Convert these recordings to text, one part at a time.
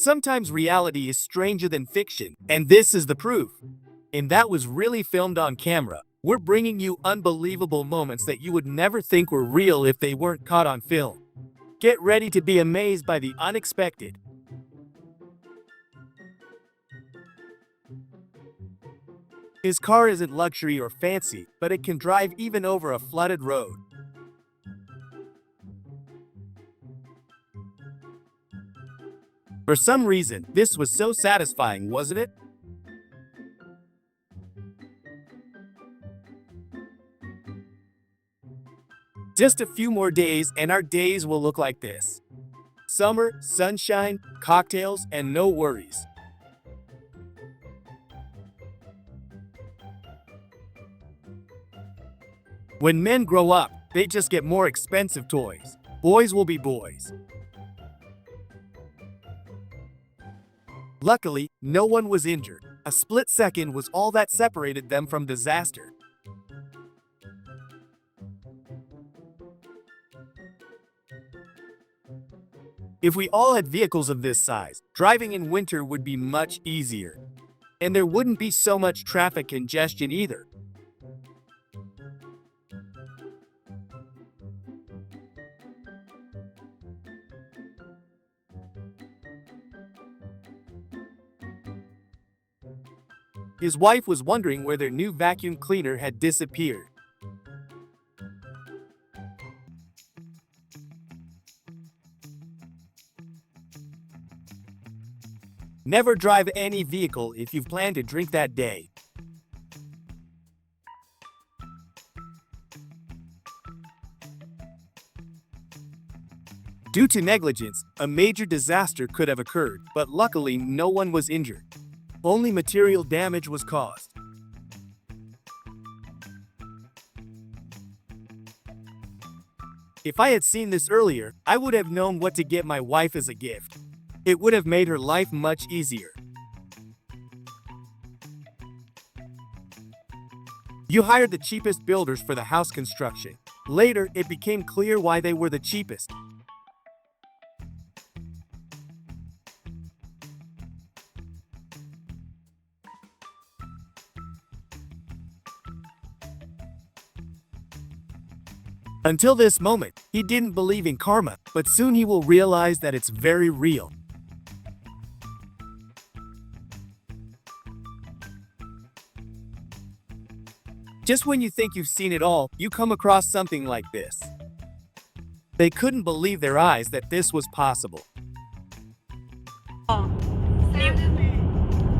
Sometimes reality is stranger than fiction, and this is the proof. And that was really filmed on camera. We're bringing you unbelievable moments that you would never think were real if they weren't caught on film. Get ready to be amazed by the unexpected. His car isn't luxury or fancy, but it can drive even over a flooded road. For some reason, this was so satisfying, wasn't it? Just a few more days and our days will look like this. Summer, sunshine, cocktails, and no worries. When men grow up, they just get more expensive toys. Boys will be boys. Luckily, no one was injured. A split second was all that separated them from disaster. If we all had vehicles of this size, driving in winter would be much easier. And there wouldn't be so much traffic congestion either. His wife was wondering where their new vacuum cleaner had disappeared. Never drive any vehicle if you plan to drink that day. Due to negligence, a major disaster could have occurred, but luckily no one was injured. Only material damage was caused. If I had seen this earlier, I would have known what to get my wife as a gift. It would have made her life much easier. You hired the cheapest builders for the house construction. Later, it became clear why they were the cheapest. Until this moment, he didn't believe in karma, but soon he will realize that it's very real. Just when you think you've seen it all, you come across something like this. They couldn't believe their eyes that this was possible.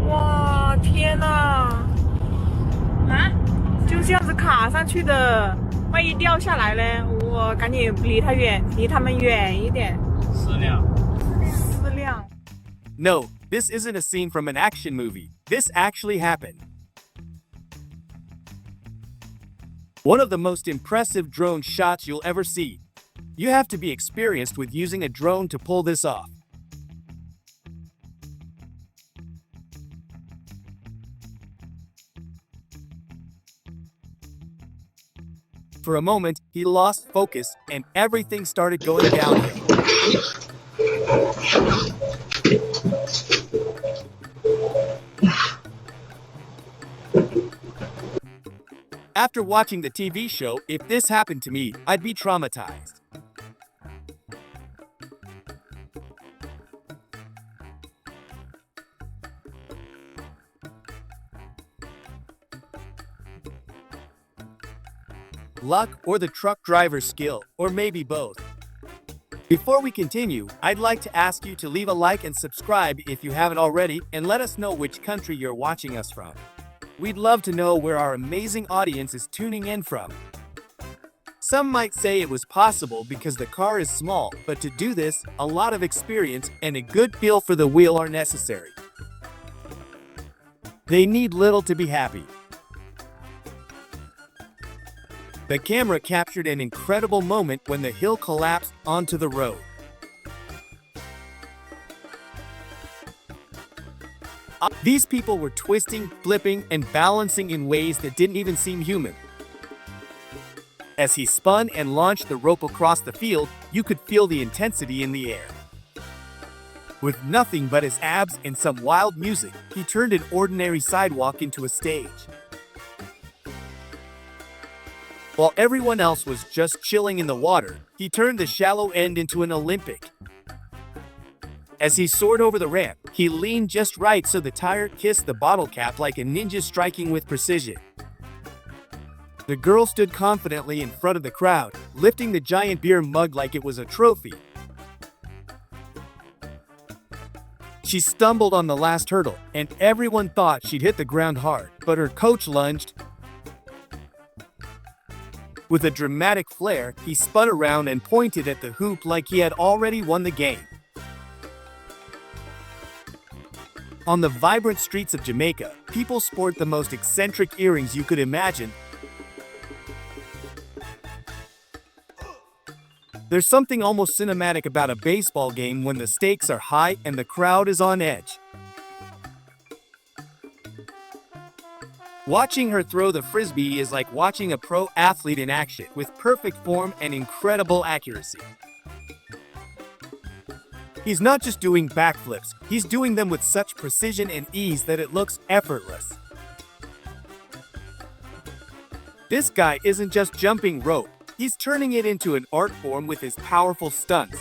哇，天哪！啊，就这样子卡上去的，万一掉下来嘞，我赶紧离他远，离他们远一点。4辆。4辆。No, this isn't a scene from an action movie. This actually happened. One of the most impressive drone shots you'll ever see. You have to be experienced with using a drone to pull this off. For a moment, he lost focus and everything started going downhill. After watching the TV show, if this happened to me, I'd be traumatized. Luck or the truck driver's skill, or maybe both. Before we continue, I'd like to ask you to leave a like and subscribe if you haven't already, and let us know which country you're watching us from. We'd love to know where our amazing audience is tuning in from. Some might say it was possible because the car is small, but to do this, a lot of experience and a good feel for the wheel are necessary. They need little to be happy. The camera captured an incredible moment when the hill collapsed onto the road. These people were twisting, flipping, and balancing in ways that didn't even seem human. As he spun and launched the rope across the field, you could feel the intensity in the air. With nothing but his abs and some wild music, he turned an ordinary sidewalk into a stage. While everyone else was just chilling in the water, he turned the shallow end into an Olympic. As he soared over the ramp, he leaned just right so the tire kissed the bottle cap like a ninja striking with precision. The girl stood confidently in front of the crowd, lifting the giant beer mug like it was a trophy. She stumbled on the last hurdle, and everyone thought she'd hit the ground hard, but her coach lunged. With a dramatic flair, he spun around and pointed at the hoop like he had already won the game. On the vibrant streets of Jamaica, people sport the most eccentric earrings you could imagine. There's something almost cinematic about a baseball game when the stakes are high and the crowd is on edge. Watching her throw the frisbee is like watching a pro athlete in action, with perfect form and incredible accuracy. He's not just doing backflips, he's doing them with such precision and ease that it looks effortless. This guy isn't just jumping rope, he's turning it into an art form with his powerful stunts.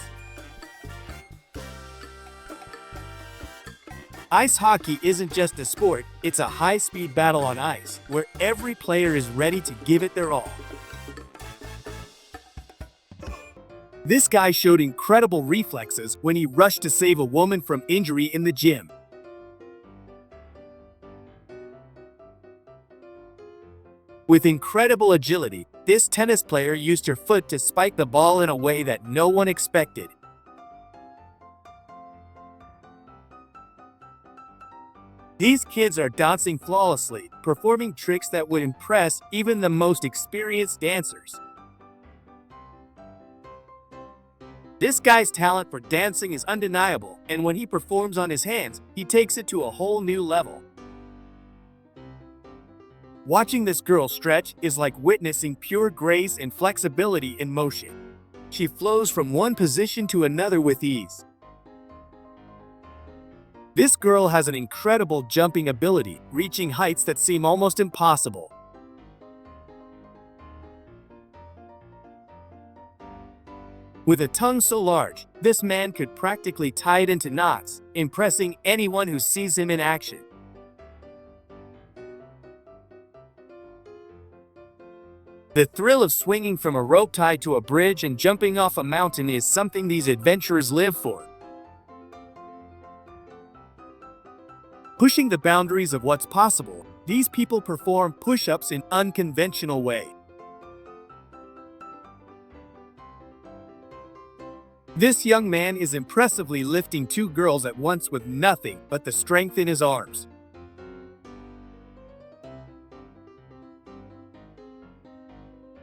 Ice hockey isn't just a sport, it's a high-speed battle on ice, where every player is ready to give it their all. This guy showed incredible reflexes when he rushed to save a woman from injury in the gym. With incredible agility, this tennis player used her foot to spike the ball in a way that no one expected. These kids are dancing flawlessly, performing tricks that would impress even the most experienced dancers. This guy's talent for dancing is undeniable, and when he performs on his hands, he takes it to a whole new level. Watching this girl stretch is like witnessing pure grace and flexibility in motion. She flows from one position to another with ease. This girl has an incredible jumping ability, reaching heights that seem almost impossible. With a tongue so large, this man could practically tie it into knots, impressing anyone who sees him in action. The thrill of swinging from a rope tied to a bridge and jumping off a mountain is something these adventurers live for. Pushing the boundaries of what's possible, these people perform push-ups in unconventional way. This young man is impressively lifting two girls at once with nothing but the strength in his arms.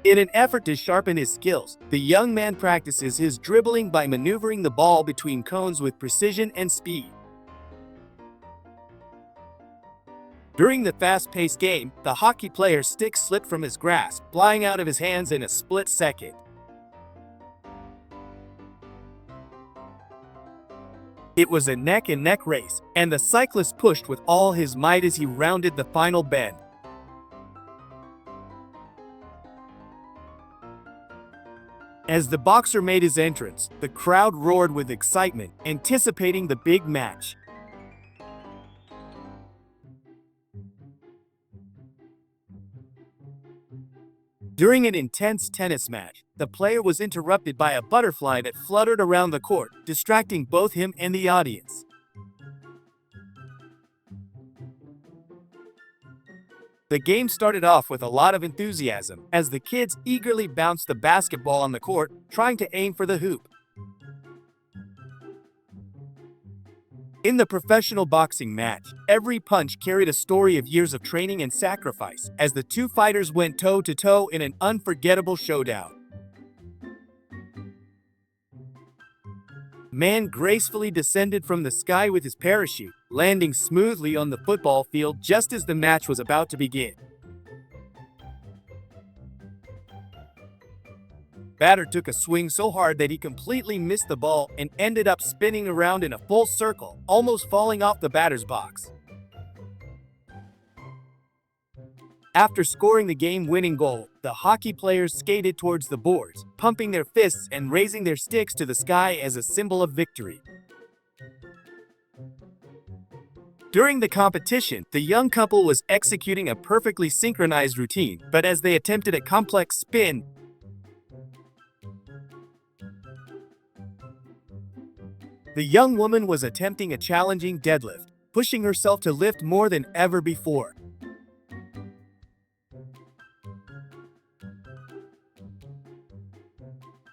In an effort to sharpen his skills, the young man practices his dribbling by maneuvering the ball between cones with precision and speed. During the fast-paced game, the hockey player's stick slipped from his grasp, flying out of his hands in a split second. It was a neck-and-neck race, and the cyclist pushed with all his might as he rounded the final bend. As the boxer made his entrance, the crowd roared with excitement, anticipating the big match. During an intense tennis match, the player was interrupted by a butterfly that fluttered around the court, distracting both him and the audience. The game started off with a lot of enthusiasm, as the kids eagerly bounced the basketball on the court, trying to aim for the hoop. In the professional boxing match, every punch carried a story of years of training and sacrifice, as the two fighters went toe-to-toe in an unforgettable showdown. Man gracefully descended from the sky with his parachute, landing smoothly on the football field just as the match was about to begin. batter took a swing so hard that he completely missed the ball and ended up spinning around in a full circle, almost falling off the batter's box. After scoring the game-winning goal, the hockey players skated towards the boards, pumping their fists and raising their sticks to the sky as a symbol of victory. During the competition, the young couple was executing a perfectly synchronized routine, but as they attempted a complex spin, the young woman was attempting a challenging deadlift, pushing herself to lift more than ever before.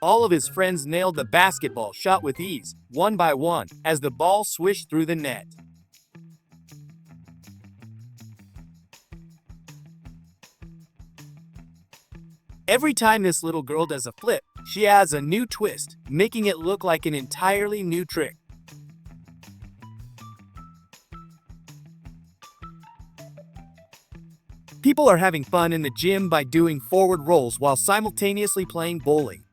All of his friends nailed the basketball shot with ease, one by one, as the ball swished through the net. Every time this little girl does a flip, she adds a new twist, making it look like an entirely new trick. People are having fun in the gym by doing forward rolls while simultaneously playing bowling.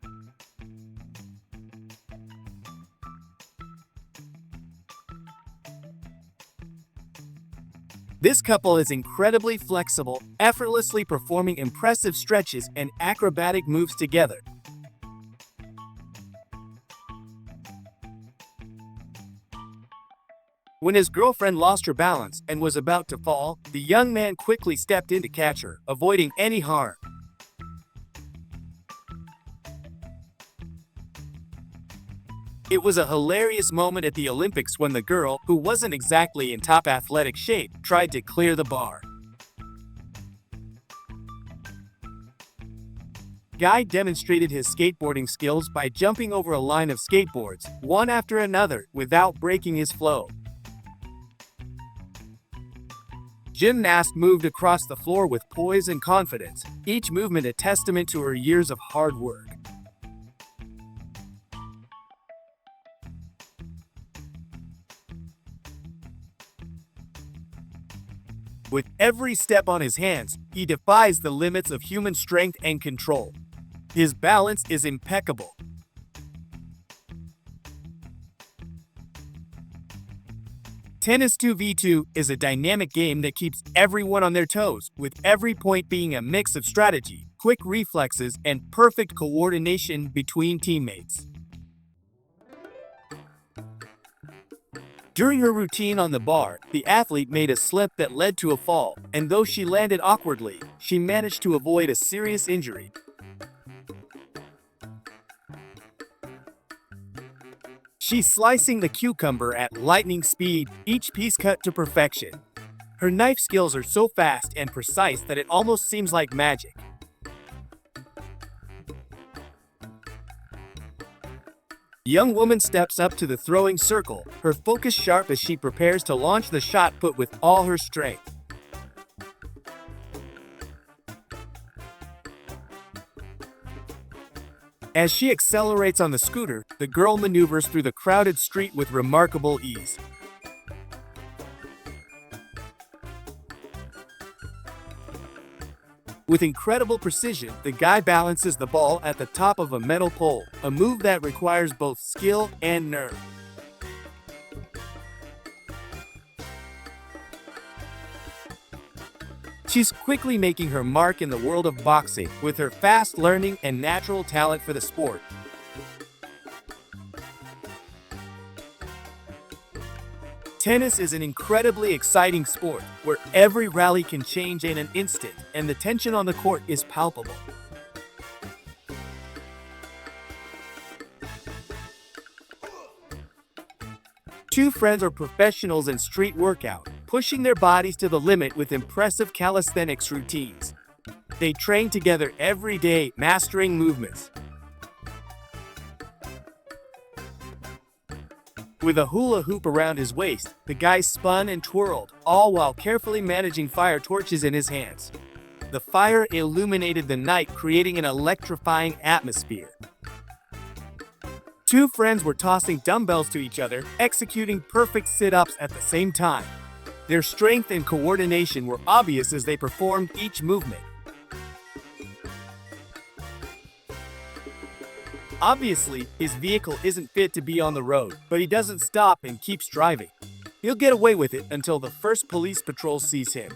This couple is incredibly flexible, effortlessly performing impressive stretches and acrobatic moves together. When his girlfriend lost her balance and was about to fall, the young man quickly stepped in to catch her, avoiding any harm. It was a hilarious moment at the Olympics when the girl, who wasn't exactly in top athletic shape, tried to clear the bar. Guy demonstrated his skateboarding skills by jumping over a line of skateboards, one after another, without breaking his flow. Gymnast moved across the floor with poise and confidence, each movement a testament to her years of hard work. With every step on his hands, he defies the limits of human strength and control. His balance is impeccable. Tennis 2v2 is a dynamic game that keeps everyone on their toes, with every point being a mix of strategy, quick reflexes, and perfect coordination between teammates. During her routine on the bar, the athlete made a slip that led to a fall, and though she landed awkwardly, she managed to avoid a serious injury. She's slicing the cucumber at lightning speed, each piece cut to perfection. Her knife skills are so fast and precise that it almost seems like magic. Young woman steps up to the throwing circle, her focus sharp as she prepares to launch the shot put with all her strength. As she accelerates on the scooter, the girl maneuvers through the crowded street with remarkable ease. With incredible precision, the guy balances the ball at the top of a metal pole, a move that requires both skill and nerve. She's quickly making her mark in the world of boxing, with her fast learning and natural talent for the sport. Tennis is an incredibly exciting sport, where every rally can change in an instant, and the tension on the court is palpable. Two friends are professionals in street workout, pushing their bodies to the limit with impressive calisthenics routines. They train together every day, mastering movements. With a hula hoop around his waist, the guy spun and twirled, all while carefully managing fire torches in his hands. The fire illuminated the night, creating an electrifying atmosphere. Two friends were tossing dumbbells to each other, executing perfect sit-ups at the same time. Their strength and coordination were obvious as they performed each movement. Obviously, his vehicle isn't fit to be on the road, but he doesn't stop and keeps driving. He'll get away with it until the first police patrol sees him.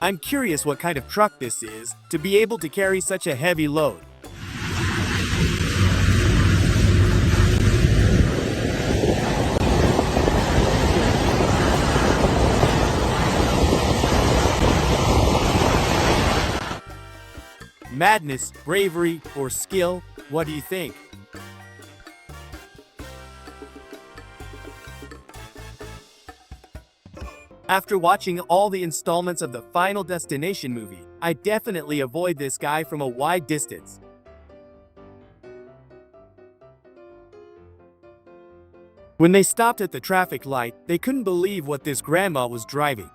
I'm curious what kind of truck this is to be able to carry such a heavy load. Madness, bravery, or skill? What do you think? After watching all the installments of the Final Destination movie, I definitely avoid this guy from a wide distance. When they stopped at the traffic light, they couldn't believe what this grandma was driving.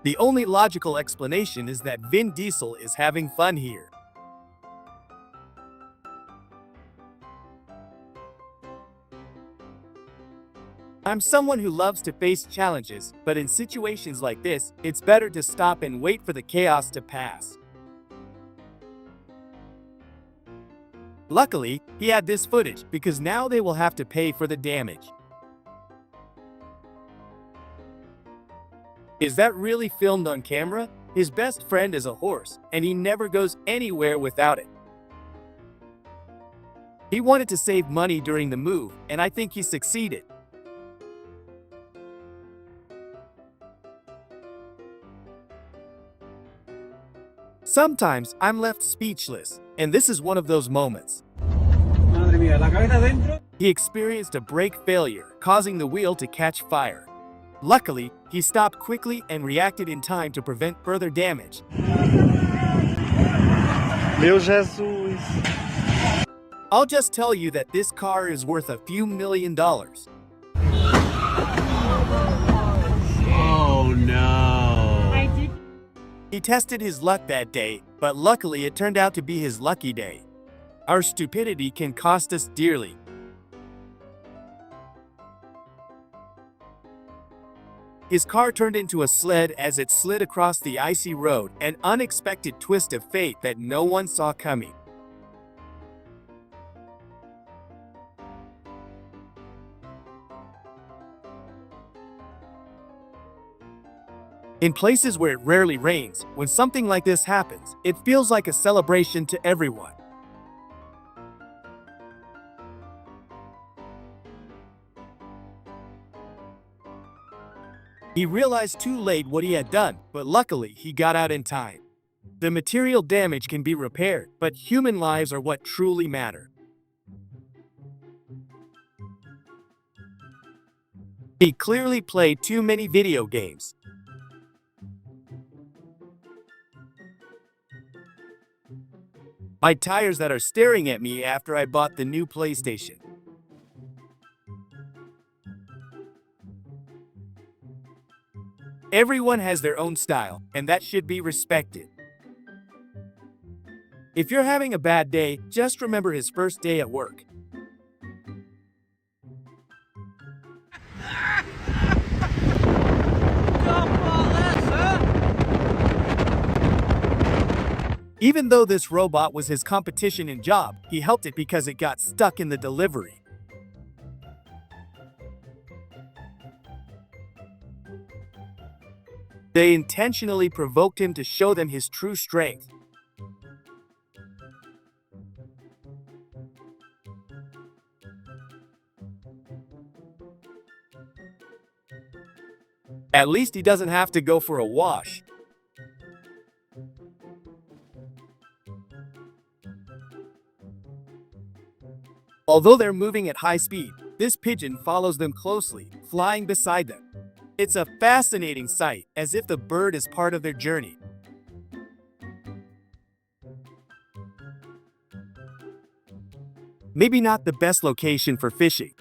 The only logical explanation is that Vin Diesel is having fun here. I'm someone who loves to face challenges, but in situations like this, it's better to stop and wait for the chaos to pass. Luckily, he had this footage because now they will have to pay for the damage. Is that really filmed on camera? His best friend is a horse, and he never goes anywhere without it. He wanted to save money during the move, and I think he succeeded. Sometimes I'm left speechless, and this is one of those moments. Madre mía, la cabeza adentro. He experienced a brake failure, causing the wheel to catch fire. Luckily, he stopped quickly and reacted in time to prevent further damage. Meu Jesus. I'll just tell you that this car is worth a few $1 million. Oh no. He tested his luck that day, but luckily it turned out to be his lucky day. Our stupidity can cost us dearly. His car turned into a sled as it slid across the icy road, an unexpected twist of fate that no one saw coming. In places where it rarely rains, when something like this happens, it feels like a celebration to everyone. He realized too late what he had done, but luckily he got out in time. The material damage can be repaired, but human lives are what truly matter. He clearly played too many video games. My tires that are staring at me after I bought the new PlayStation. Everyone has their own style, and that should be respected. If you're having a bad day, just remember his first day at work. Even though this robot was his competition in job, he helped it because it got stuck in the delivery. They intentionally provoked him to show them his true strength. At least he doesn't have to go for a wash. Although they're moving at high speed, this pigeon follows them closely, flying beside them. It's a fascinating sight, as if the bird is part of their journey. Maybe not the best location for fishing.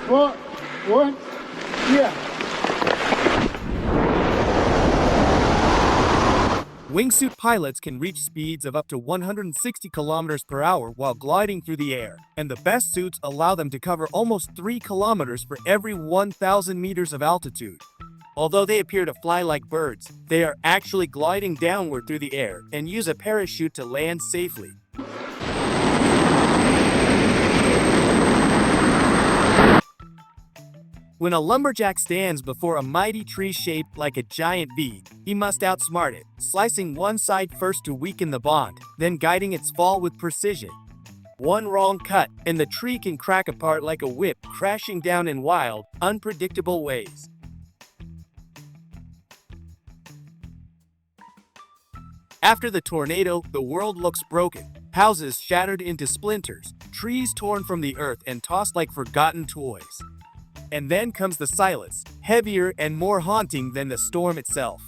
What? Yeah. Wingsuit pilots can reach speeds of up to 160 kilometers per hour while gliding through the air, and the best suits allow them to cover almost 3 kilometers for every 1,000 meters of altitude. Although they appear to fly like birds, they are actually gliding downward through the air and use a parachute to land safely. When a lumberjack stands before a mighty tree shaped like a giant V, he must outsmart it, slicing one side first to weaken the bond, then guiding its fall with precision. One wrong cut, and the tree can crack apart like a whip, crashing down in wild, unpredictable ways. After the tornado, the world looks broken. Houses shattered into splinters, trees torn from the earth and tossed like forgotten toys. And then comes the silence, heavier and more haunting than the storm itself.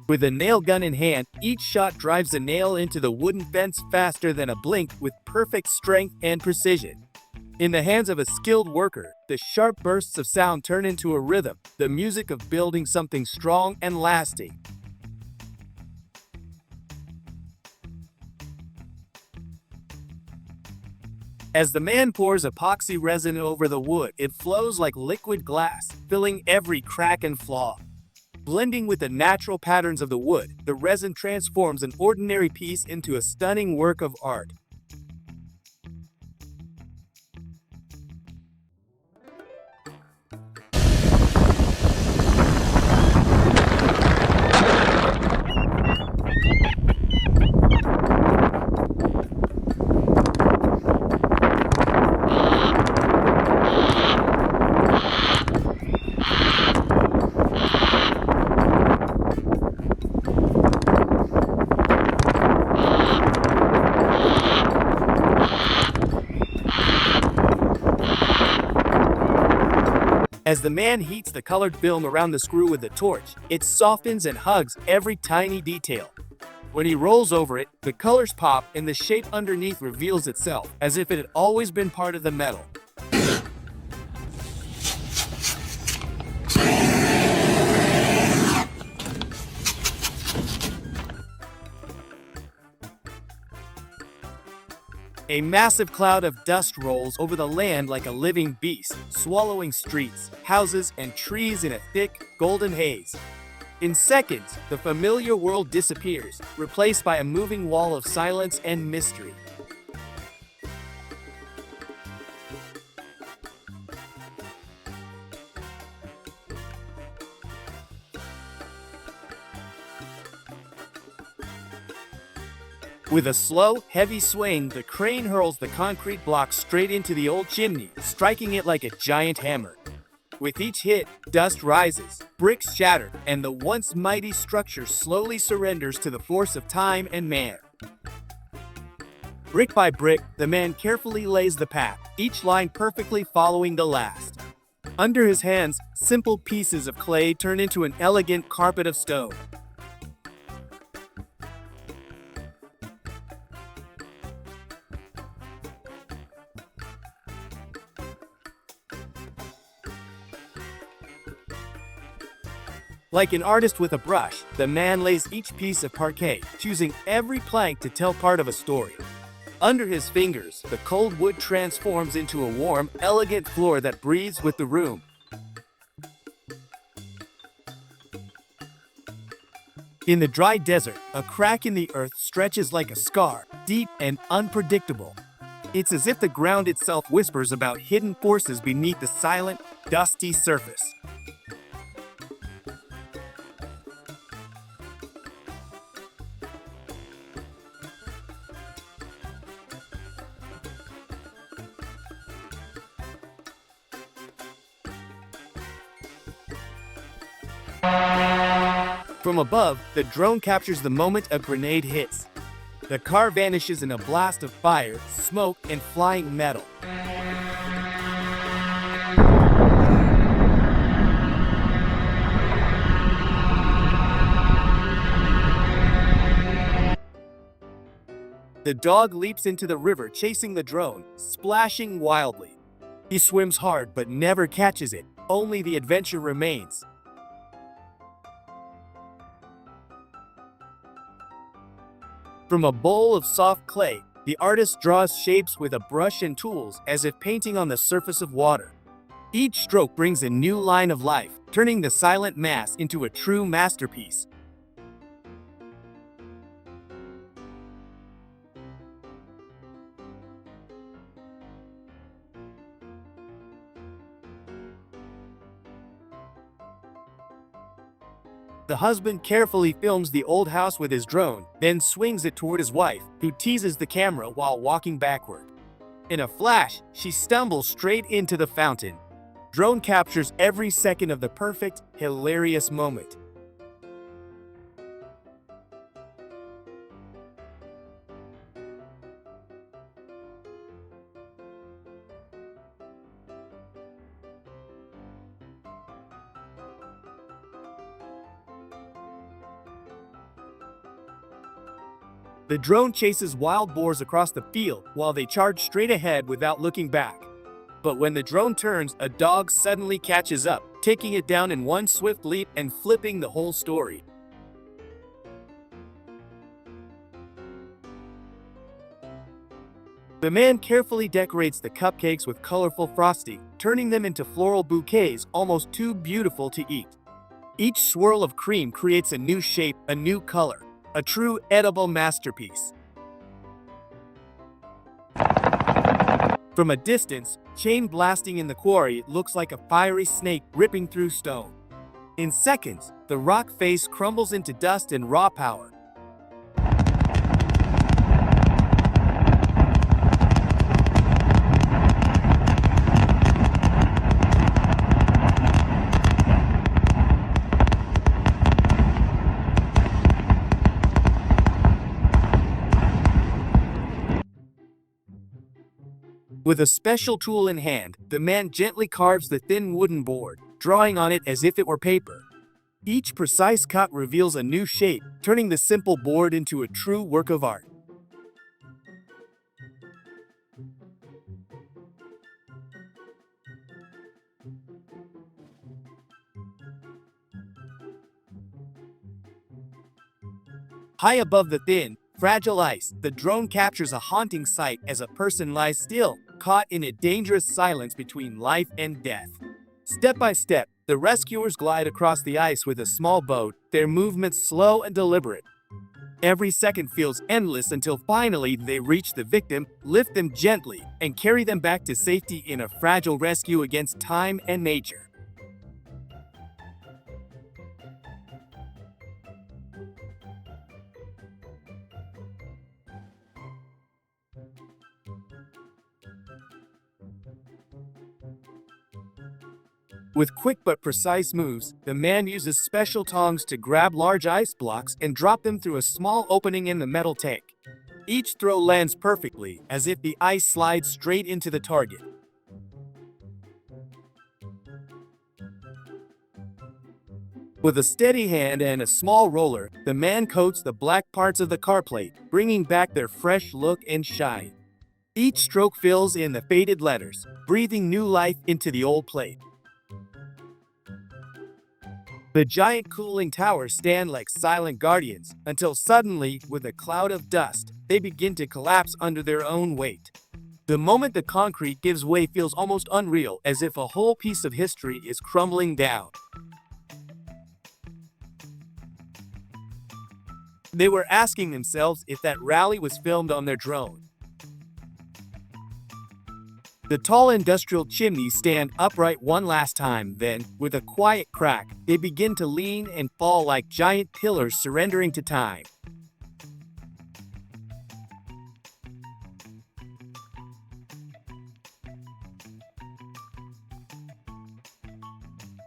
With a nail gun in hand, each shot drives a nail into the wooden fence faster than a blink with perfect strength and precision. In the hands of a skilled worker, the sharp bursts of sound turn into a rhythm, the music of building something strong and lasting. As the man pours epoxy resin over the wood, it flows like liquid glass, filling every crack and flaw. Blending with the natural patterns of the wood, the resin transforms an ordinary piece into a stunning work of art. As the man heats the colored film around the screw with a torch, it softens and hugs every tiny detail. When he rolls over it, the colors pop and the shape underneath reveals itself, as if it had always been part of the metal. A massive cloud of dust rolls over the land like a living beast, swallowing streets, houses, and trees in a thick, golden haze. In seconds, the familiar world disappears, replaced by a moving wall of silence and mystery. With a slow, heavy swing, the crane hurls the concrete block straight into the old chimney, striking it like a giant hammer. With each hit, dust rises, bricks shatter, and the once mighty structure slowly surrenders to the force of time and man. Brick by brick, the man carefully lays the path, each line perfectly following the last. Under his hands, simple pieces of clay turn into an elegant carpet of stone. Like an artist with a brush, the man lays each piece of parquet, choosing every plank to tell part of a story. Under his fingers, the cold wood transforms into a warm, elegant floor that breathes with the room. In the dry desert, a crack in the earth stretches like a scar, deep and unpredictable. It's as if the ground itself whispers about hidden forces beneath the silent, dusty surface. From above, the drone captures the moment a grenade hits. The car vanishes in a blast of fire, smoke, and flying metal. The dog leaps into the river chasing the drone, splashing wildly. He swims hard but never catches it. Only the adventure remains. From a bowl of soft clay, the artist draws shapes with a brush and tools as if painting on the surface of water. Each stroke brings a new line of life, turning the silent mass into a true masterpiece. The husband carefully films the old house with his drone, then swings it toward his wife, who teases the camera while walking backward. In a flash, she stumbles straight into the fountain. Drone captures every second of the perfect, hilarious moment. The drone chases wild boars across the field while they charge straight ahead without looking back. But when the drone turns, a dog suddenly catches up, taking it down in one swift leap and flipping the whole story. The man carefully decorates the cupcakes with colorful frosting, turning them into floral bouquets almost too beautiful to eat. Each swirl of cream creates a new shape, a new color. A true edible masterpiece. From a distance, chain blasting in the quarry looks like a fiery snake ripping through stone. In seconds, the rock face crumbles into dust and raw power. With a special tool in hand, the man gently carves the thin wooden board, drawing on it as if it were paper. Each precise cut reveals a new shape, turning the simple board into a true work of art. High above the thin, fragile ice, the drone captures a haunting sight as a person lies still, caught in a dangerous silence between life and death. Step by step, the rescuers glide across the ice with a small boat, their movements slow and deliberate. Every second feels endless until finally they reach the victim, lift them gently, and carry them back to safety in a fragile rescue against time and nature. With quick but precise moves, the man uses special tongs to grab large ice blocks and drop them through a small opening in the metal tank. Each throw lands perfectly, as if the ice slides straight into the target. With a steady hand and a small roller, the man coats the black parts of the car plate, bringing back their fresh look and shine. Each stroke fills in the faded letters, breathing new life into the old plate. The giant cooling towers stand like silent guardians, until suddenly, with a cloud of dust, they begin to collapse under their own weight. The moment the concrete gives way feels almost unreal, as if a whole piece of history is crumbling down. They were asking themselves if that rally was filmed on their drone. The tall industrial chimneys stand upright one last time, then, with a quiet crack, they begin to lean and fall like giant pillars surrendering to time.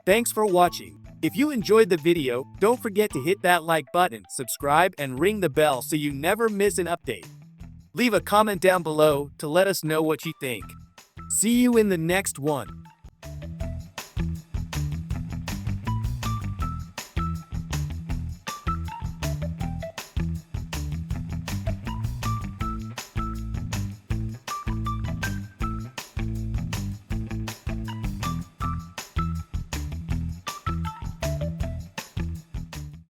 Thanks for watching. If you enjoyed the video, don't forget to hit that like button, subscribe, and ring the bell so you never miss an update. Leave a comment down below to let us know what you think. See you in the next one.